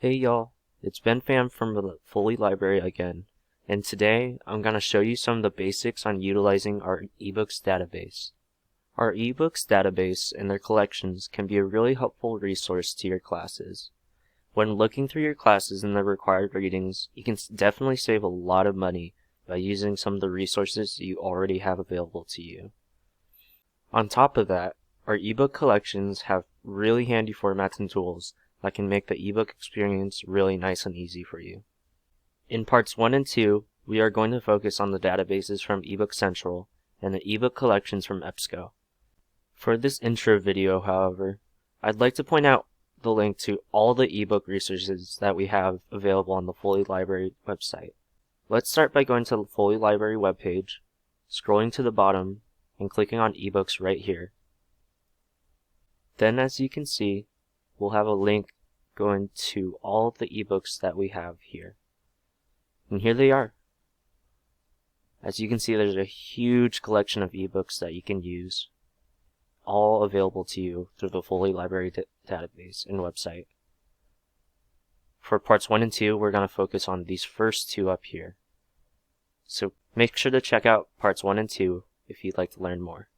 Hey y'all, it's Ben Pham from the Foley Library again, and today I'm going to show you some of the basics on utilizing our eBooks database. Our eBooks database and their collections can be a really helpful resource to your classes. When looking through your classes and the required readings, you can definitely save a lot of money by using some of the resources you already have available to you. On top of that, our ebook collections have really handy formats and tools that can make the ebook experience really nice and easy for you. In parts 1 and 2, we are going to focus on the databases from eBook Central and the ebook collections from EBSCO. For this intro video, however, I'd like to point out the link to all the ebook resources that we have available on the Foley Library website. Let's start by going to the Foley Library webpage, scrolling to the bottom, and clicking on eBooks right here. Then, as you can see, we'll have a link going to all of the ebooks that we have here. And here they are. As you can see, there's a huge collection of ebooks that you can use, all available to you through the Foley Library database and website. For parts 1 and 2, we're going to focus on these first two up here. So make sure to check out parts 1 and 2 if you'd like to learn more.